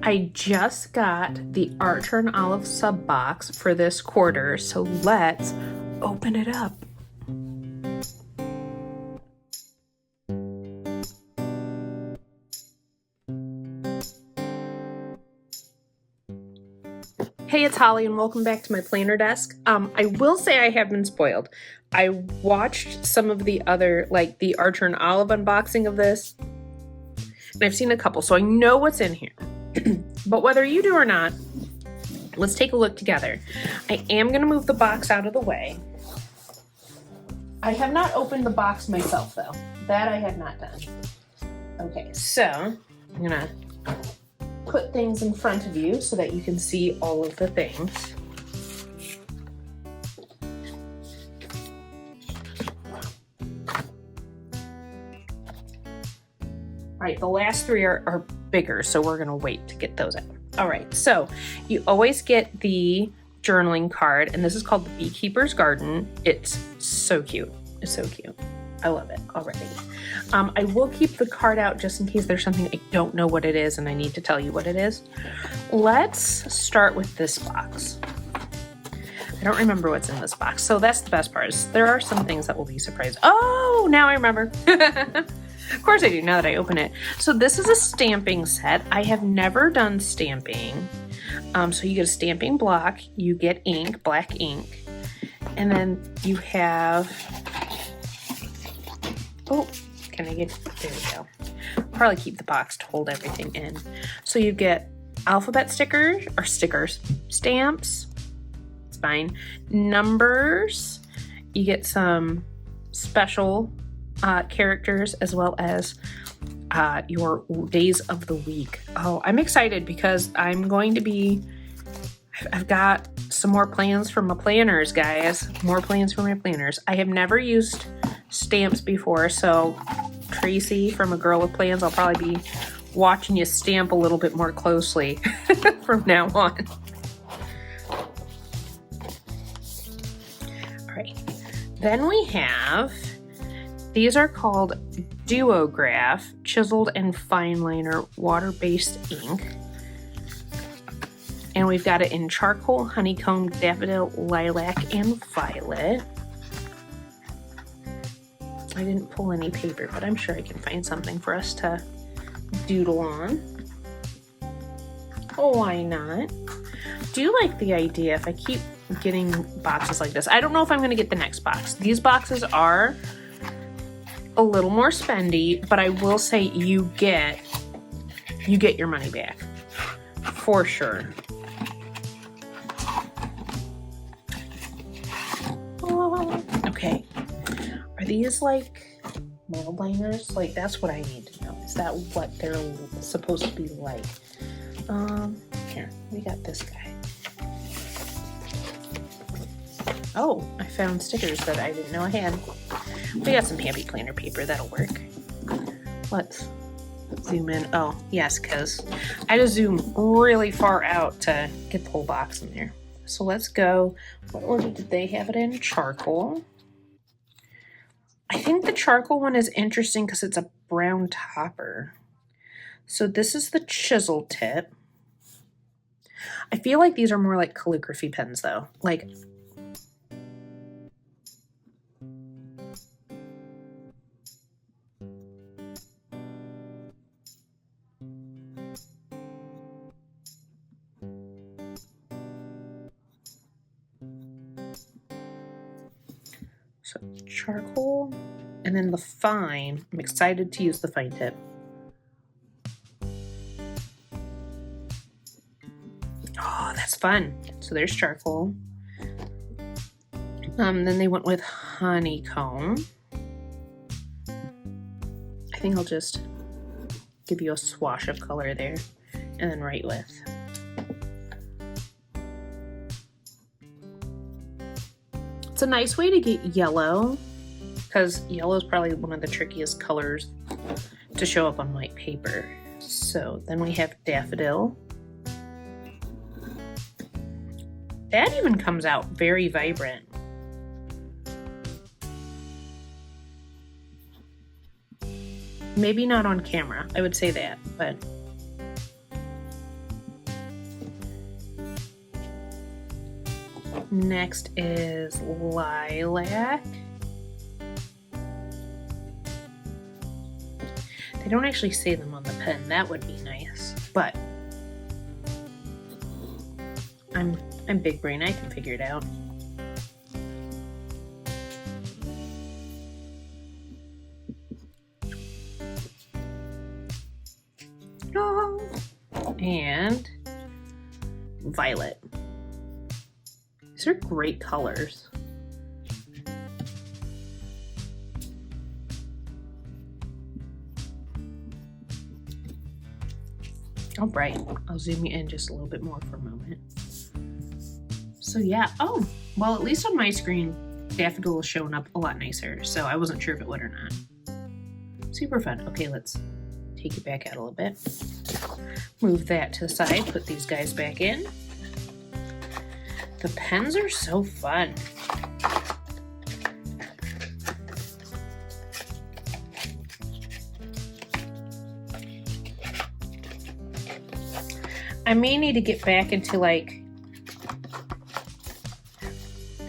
I just got the Archer and Olive sub box for this quarter, so let's open it up. Hey, it's Holly and welcome back to my planner desk. I will say I have been spoiled. I watched some of the other, like the Archer and Olive unboxing of this, and I've seen a couple, so I know what's in here. But whether you do or not, let's take a look together. I am going to move the box out of the way. I have not opened the box myself, though. That I have not done. Okay, so I'm going to put things in front of you so that you can see all of the things. All right, the last three are bigger, so we're gonna wait to get those out. All right, so you always get the journaling card, and this is called the Beekeeper's Garden. It's so cute. It's so cute. I love it already. I will keep the card out just in case there's something I don't know what it is and I need to tell you what it is. Let's start with this box. I don't remember what's in this box, so that's the best part. Is there are some things that will be surprised. Oh, now I remember. Of course I do, now that I open it. So this is a stamping set. I have never done stamping. So you get a stamping block, you get ink, black ink, and then you have, oh, can I get, there we go. Probably keep the box to hold everything in. So you get alphabet stickers, stamps, it's fine, numbers, you get some special characters as well as your days of the week. Oh, I'm excited because I've got some more plans for my planners, guys. More plans for my planners. I have never used stamps before, so Tracy from A Girl with Plans, I'll probably be watching you stamp a little bit more closely from now on. All right, then we have, these are called Duograph Chiseled and Fine Liner Water-Based Ink. And we've got it in charcoal, honeycomb, daffodil, lilac, and violet. I didn't pull any paper, but I'm sure I can find something for us to doodle on. Oh, why not? Do you like the idea if I keep getting boxes like this? I don't know if I'm going to get the next box. These boxes are a little more spendy, but I will say you get your money back for sure. Oh, okay, are these like nail liners? Like, that's what I need to know. Is that what they're supposed to be like? Here, we got this guy. Oh, I found stickers that I didn't know I had. We got some Happy Planner paper, that'll work. Let's zoom in. Oh, yes, because I had to zoom really far out to get the whole box in there. So let's go. What order did they have it in? Charcoal. I think the charcoal one is interesting because it's a brown topper. So this is the chisel tip. I feel like these are more like calligraphy pens though. Like, so charcoal, and then the fine. I'm excited to use the fine tip. Oh, that's fun. So there's charcoal. Then they went with honeycomb. I think I'll just give you a swash of color there and then write with. It's a nice way to get yellow because yellow is probably one of the trickiest colors to show up on white paper. So then we have daffodil. That even comes out very vibrant. Maybe not on camera, I would say that, but Next is lilac. They don't actually say them on the pen. That would be nice, but I'm big brain. I can figure it out. Oh. And violet. These are great colors. All right, I'll zoom you in just a little bit more for a moment. So yeah, oh, well, at least on my screen, daffodil is showing up a lot nicer, so I wasn't sure if it would or not. Super fun. Okay, let's take it back out a little bit. Move that to the side, put these guys back in. The pens are so fun. I may need to get back into like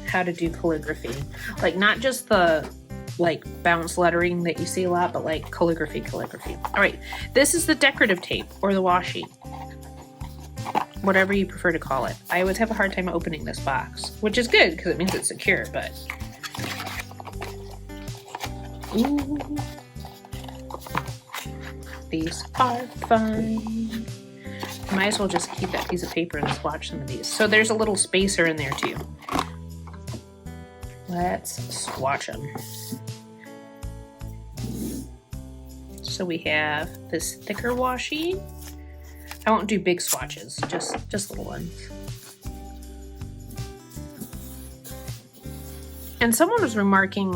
how to do calligraphy. Like not just the like bounce lettering that you see a lot, but like calligraphy. All right, this is the decorative tape or the washi. Whatever you prefer to call it. I always have a hard time opening this box, which is good because it means it's secure, but ooh, these are fun. Might as well just keep that piece of paper and swatch some of these. So there's a little spacer in there too. Let's swatch them. So we have this thicker washi. I won't do big swatches, just little ones. And someone was remarking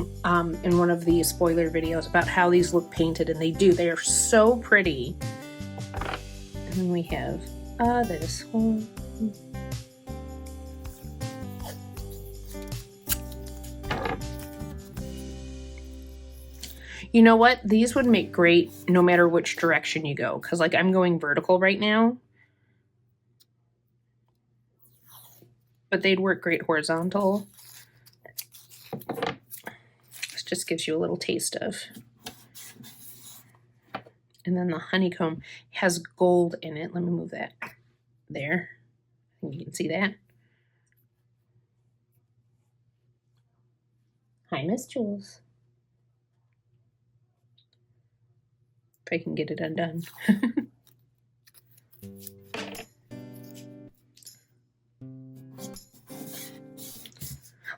in one of the spoiler videos about how these look painted, and they do. They are so pretty. And then we have this one. You know what? These would make great no matter which direction you go. Because like I'm going vertical right now. But they'd work great horizontal. This just gives you a little taste of. And then the honeycomb has gold in it. Let me move that there. I think you can see that. Hi, Miss Jules. If I can get it undone.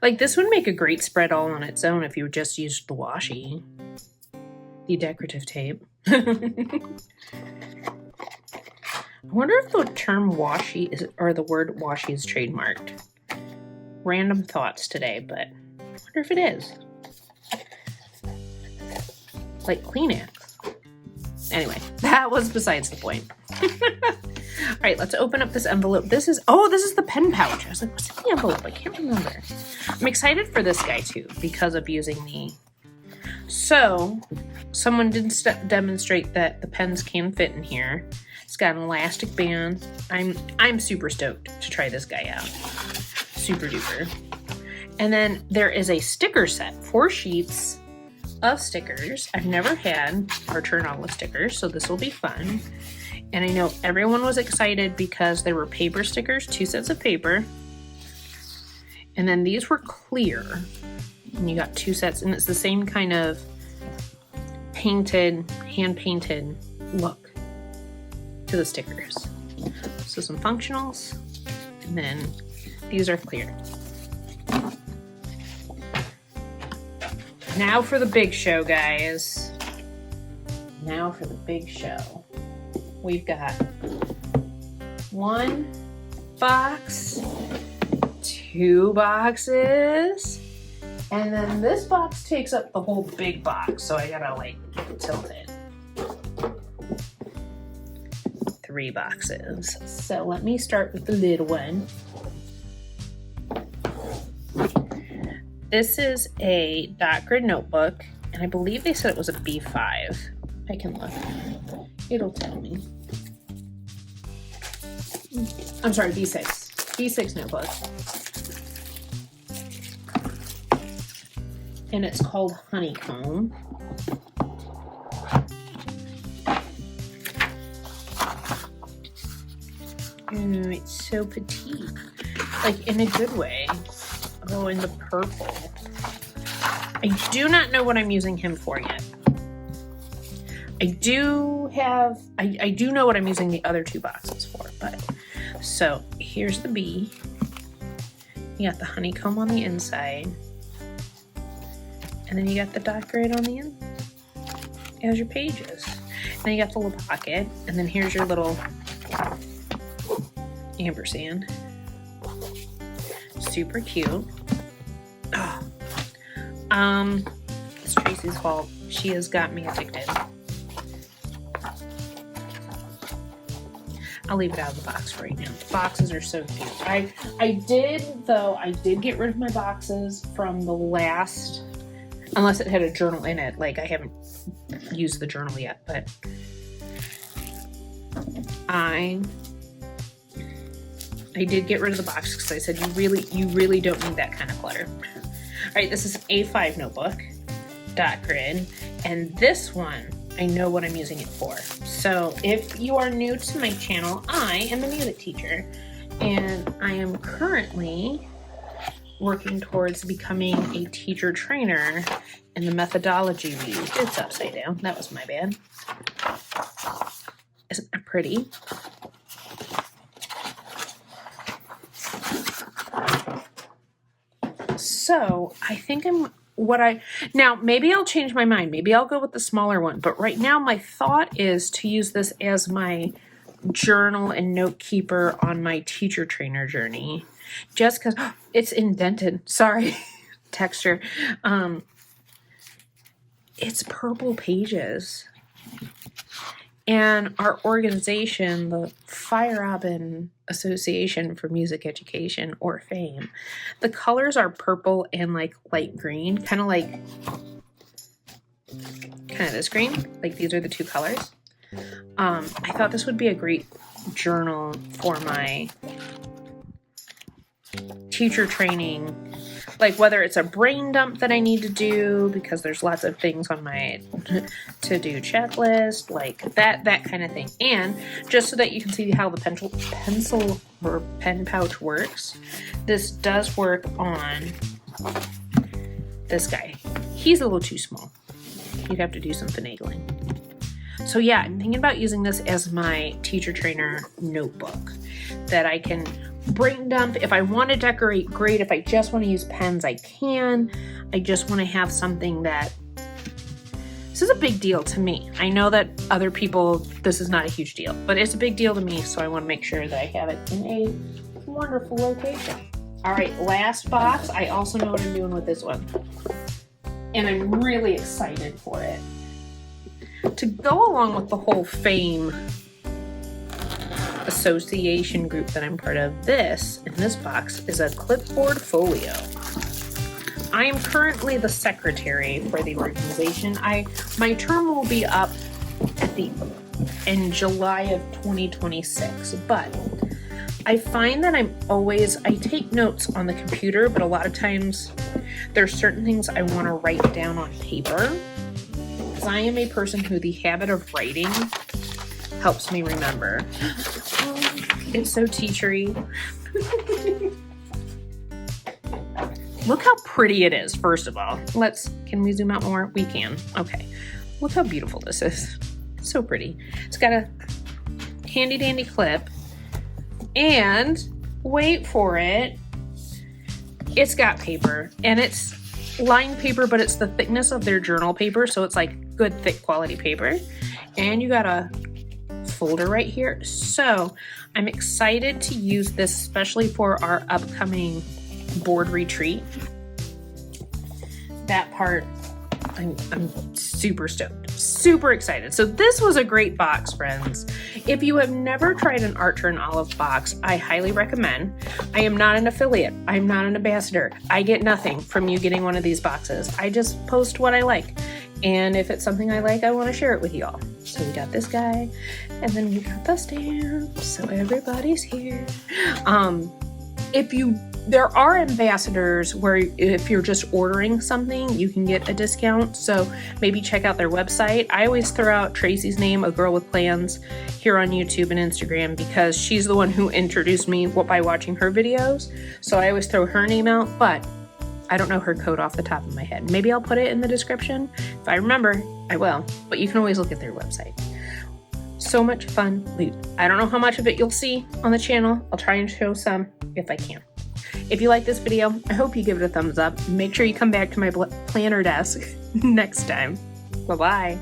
Like this would make a great spread all on its own if you just used the washi. The decorative tape. I wonder if the term washi is, or the word washi is trademarked. Random thoughts today, but I wonder if it is. Like Kleenex. Anyway, that was besides the point. All right, let's open up this envelope. This is the pen pouch. I was like, what's in the envelope? I can't remember. I'm excited for this guy too because of using the... So, someone did demonstrate that the pens can fit in here. It's got an elastic band. I'm super stoked to try this guy out. Super duper. And then there is a sticker set, 4 sheets of stickers. I've never had Archer and Olive stickers, so this will be fun. And I know everyone was excited because there were paper stickers, 2 sets of paper. And then these were clear. And you got 2 sets, and it's the same kind of painted, hand-painted look to the stickers. So some functionals, and then these are clear. Now for the big show, guys. Now for the big show. We've got 1 box, 2 boxes, and then this box takes up the whole big box, so I gotta like tilt it. 3 boxes. So let me start with the little one. This is a dot grid notebook, and I believe they said it was a B5. I can look. It'll tell me. I'm sorry, B6. B6 notebook. and it's called Honeycomb. Ooh, it's so petite, like in a good way. Oh, in the purple. I do not know what I'm using him for yet. I do know what I'm using the other 2 boxes for, but so here's the bee. You got the honeycomb on the inside, and then you got the dot grid on the end as your pages. And then you got the little pocket, and then here's your little ampersand. Super cute. Oh. It's Tracy's fault. She has got me addicted. I'll leave it out of the box right now. The boxes are so cute. I did get rid of my boxes from the last, unless it had a journal in it. Like, I haven't used the journal yet, but I did get rid of the box because I said you really don't need that kind of clutter. All right, this is an A5 notebook, dot grid, and this one I know what I'm using it for. So if you are new to my channel, I am a music teacher, and I am currently working towards becoming a teacher trainer in the methodology we use. It's upside down. That was my bad. Isn't that pretty? So I think now maybe I'll change my mind. Maybe I'll go with the smaller one, but right now my thought is to use this as my journal and note keeper on my teacher trainer journey. Just because it's indented. Sorry, texture. It's purple pages. And our organization, the Fire Robin Association for Music Education, or FAME, the colors are purple and like light green, kind of this green. Like, these are the 2 colors. I thought this would be a great journal for my teacher training, like whether it's a brain dump that I need to do because there's lots of things on my to-do checklist, like that kind of thing. And just so that you can see how the pencil or pen pouch works, this does work on this guy. He's a little too small. You'd have to do some finagling. So yeah, I'm thinking about using this as my teacher trainer notebook that I can brain dump. If I want to decorate, great. If I just want to use pens, I can. I just want to have something that, this is a big deal to me. I know that other people, this is not a huge deal, but it's a big deal to me, so I want to make sure that I have it in a wonderful location. All right, last box. I also know what I'm doing with this one, and I'm really excited for it. To go along with the whole FAME association group that I'm part of, this in this box is a clipboard folio. I am currently the secretary for the organization. My term will be up in July of 2026, but I find that I take notes on the computer, but a lot of times there's certain things I want to write down on paper, because I am a person who the habit of writing helps me remember. It's so teachery. Look how pretty it is, first of all. Can we zoom out more? We can. Okay. Look how beautiful this is. So pretty. It's got a handy dandy clip. And wait for it. It's got paper. And it's lined paper, but it's the thickness of their journal paper. So it's like good, thick quality paper. And you got a folder right here. So I'm excited to use this, especially for our upcoming board retreat. That part, I'm super stoked, super excited. So this was a great box, friends. If you have never tried an Archer and Olive box, I highly recommend. I am not an affiliate. I'm not an ambassador. I get nothing from you getting one of these boxes. I just post what I like. And if it's something I like, I want to share it with you all. So we got this guy, and then we got the stamp, so everybody's here. There are ambassadors where if you're just ordering something, you can get a discount. So maybe check out their website. I always throw out Tracy's name, A Girl with Plans, here on YouTube and Instagram because she's the one who introduced me by watching her videos. So I always throw her name out, but I don't know her code off the top of my head. Maybe I'll put it in the description. If I remember, I will. But you can always look at their website. So much fun loot. I don't know how much of it you'll see on the channel. I'll try and show some if I can. If you like this video, I hope you give it a thumbs up. Make sure you come back to my planner desk next time. Bye-bye.